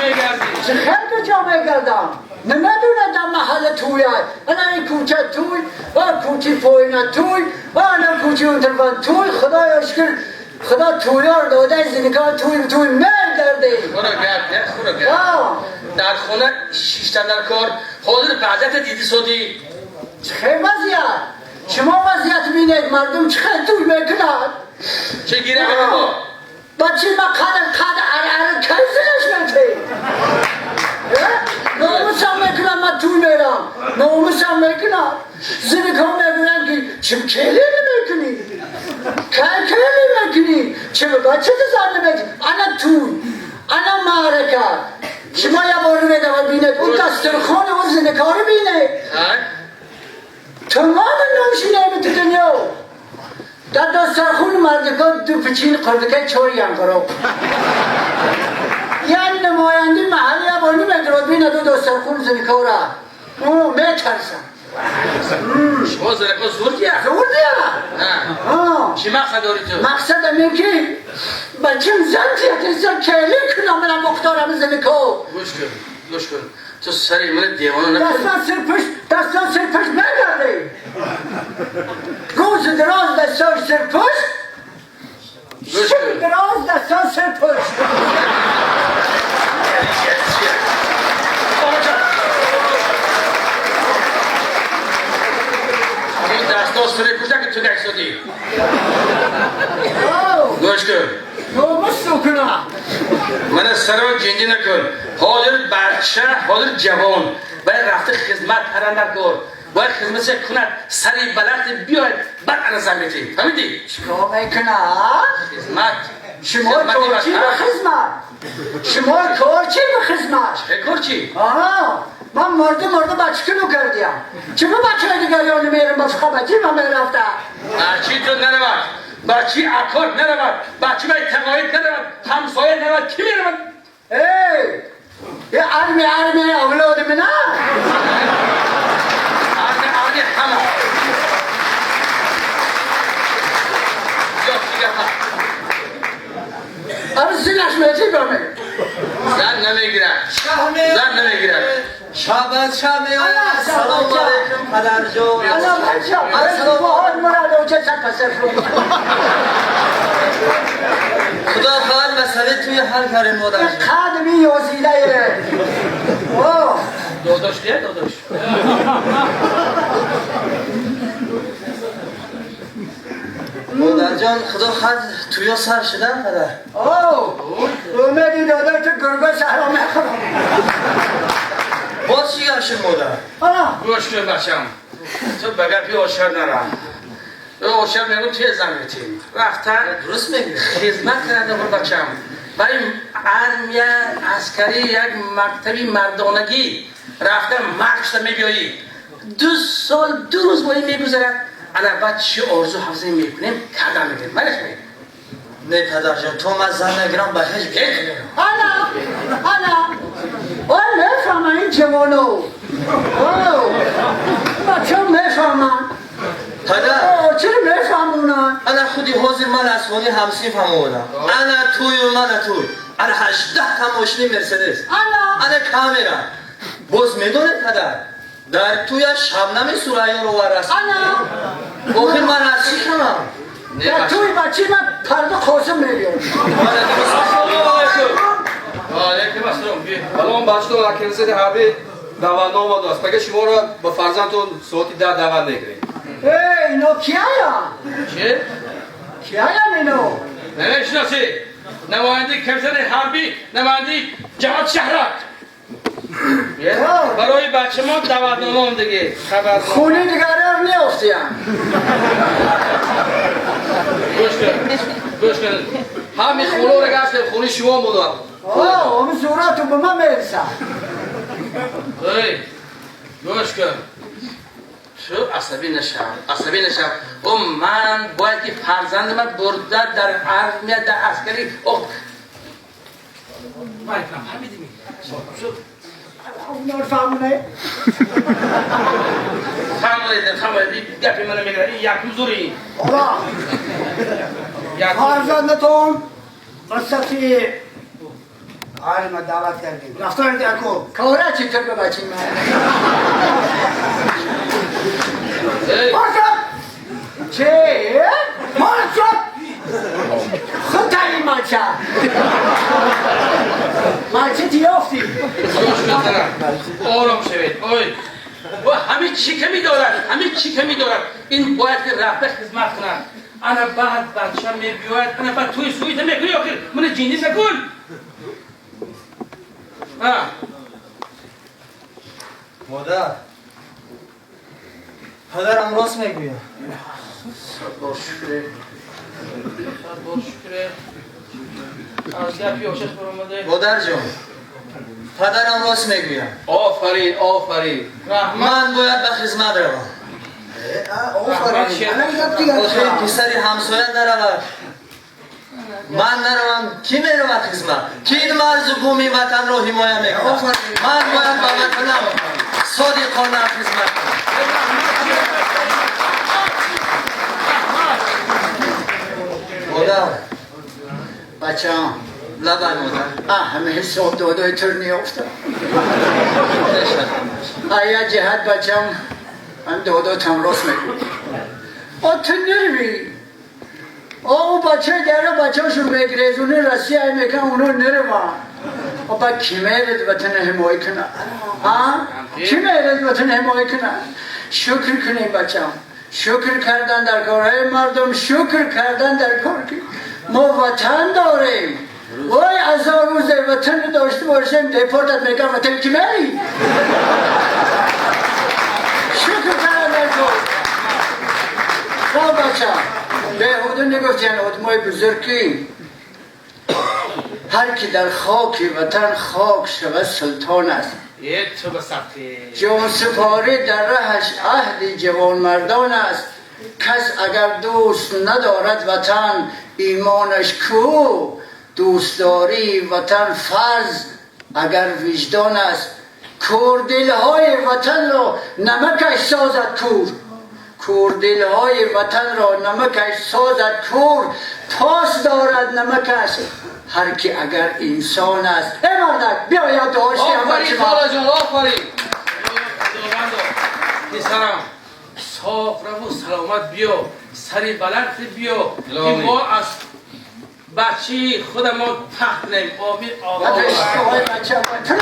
میگردی؟ چه خیلی جا میگردم نمیدونه در محل توی انا این کوچه توی و کوچه پوینا توی و انا کوچه اون طرفان توی خدایا شکر خدا تویار داده زنکار توی میل درده خورا گرد در خونه شیشتن در کار حاضر بعدت دیدی سودی چه وضعیت شما وضعیت بینید مردم چه توی میکند چه گیره با بچه ما قدر ار کسیش میتی ناموسم میکنم من توی میرم ناموسم میکنم زنکار میگوین که چه کلی نمیکنی کلی میکنی چه بچه تزار نمیکنی انا توی انا معرکه شما یا بارو میده و بینید اون دسترخان اون زنکار بینید تمام نوشی نمیده دنیا در دسترخون مردگان دو پچین قردکه چوری هم کرو یعنی نمایندی محلی یا بارو میده و بینید اون دسترخون زنکاره او میترسم شما زنکار زور دیا؟ زور دیا چی مقصد داری تو؟ مقصد همین که بچم زن زیاد کلی کنم من مختارم زنکار گوش کن تو سری من دیوانو نکن دستان سر پشت نگرده روز دراز دستان سر پشت شب دراز دستان سر پشت این دستان سر پشت نکن تو نکس دادی گوش کن نامستو کنم من سرم جنجی نکن حاضر بچه حاضر جوان باید رفته خدمت پرندر کار باید خدمت کند سری بلد بیاید بعد انا زمیتی فهمیدی؟ چکا میکنه؟ خدمت شما کارچی به خدمت شما کارچی به خدمت چه کارچی؟ من مرده بچه کنو کردیم چما بچه دیگری نمیرم با فقط بچه من میرفته بچی تو نرود بچی اکار نرود بچی باید تقاید نرود همسایه نرود کی میرود؟ یه عرمی اولاد منه عرمی همه زنش میتی بامه زن نمیگیرد شابت سلام علیکم پدر جان سلام حال مراد و چه پسر خدا خواهد مسئله توی حل کردیم مادر جان قدمی یوزیده داداش دیه داداش مادر جان خدا خواهد توی سر شدن پدر اومدی داداش تو گرگه سهرا میخورم باز چی گرشن مادر گوش کن بچم تو بگر پی آشار نرم آشار میگم توی زمیتی رفتن درست میگی خدمت کرده بر بچم برای ارمیه عسکری یک مکتبی مردانگی رفتن مرکشتا میبیایی 2 سال 2 روز با این میگذرد انا بعد چی آرزو حفظه میکنیم کردن میگیم منش میگیم نه پدر جان تو من زن نگرم به هیچ بیت انا میفهمم این جوانو بچه میفهمم پدر چرا میفهمونن انا خودی حاضر من اسوانی همسین فهمودم انا توی و من توی انا 18 تا ماشین مرسدس انا کامیرا باز میدونه پدر در توی شبنم سرایان رو ورست آخر من از چی کنم در توی بچه من پرده خوزم میگم علیکم السلام الان بچه‌ها اکرسید حربی دعوت آمده است. مگه شما را با فرزندتون ساعتی 10 دعوت نگیرید؟ اینو کیایا؟ چه؟ کیایا اینو؟ نمیشناسی نماینده کرزن حربی نماینده جهاد شهرک برای بچه ما دعوت نامه دیگه خبر خونی دیگرار نیافتیم گوش کن همین خونه رو گشتیم خونه شما بودم اون صورتو به من میرسم گوش کن تو عصبی نشم و من باید که فرزند من برده در ارمیه در عسکری اونار فهمونه؟ فهمونه گپی منو میگره یکم زوری فرزندتون قصتی آره ما دعوت کردیم رفتار درکو کاره چطور به بچه من مارشد چه؟ مارشد خود تایی مارشد مارشد یافتی آرام شوید اوی و همه چی که می‌دارد همه چی که می‌دارد این باید که رفته خدمت کند انا بعد بچه می‌بیاید انا بعد توی سویت می‌کنی آخر من جینی سکن مادر پدرم راست میگوید با شکره از گپی عاشق برآمده مادر جان پدرم راست میگوید آفرین آفرین من باید به خدمت روم آخه پسری همسایه نرود من نروم کی میرود خدمت کی این مرز و بومی وطن را حمایت میکند من باید به وطنم صادقانه خدمت کنم مادر بچه هم لبن مادر همه حساب دادای تر نیافته آیا جهت بچه هم من داداتم راست میگوید تو نروی او بچه دیره بچه هاشون بگریزونه رسیه ای میکن اونو نروان با کی میرد وطن حمایه کنه کی میرد وطن حمایه کنه شکر کنیم بچه هم شکر کردن در کارهای مردم شکر کردن در کار که ما وطن داریم وای 1000 روز وطن داشته باشیم دیپورتت میگم وطن کی میری شکر کردن در کار خواه بچه بیهوده نگفتین آدمای بزرگی هر کی در خاک وطن خاک شود سلطان است تو بسختی جان سپاری در رهش عهد جوان مردان است کس اگر دوست ندارد وطن ایمانش کو دوستداری وطن فرض اگر وجدان است کوردلهای وطن را نمکش سازد کوردلهای وطن را نمکش سازد کور پاس دارد نمکش هر کی اگر انسان است مردک بیا یا داشتی آفرین خالا جان آفرین پسرم صاف رو و سلامت بیا سری بلند بیا که ما از بچه خود ما تحت نیم آبی آقا بچه بچه بچه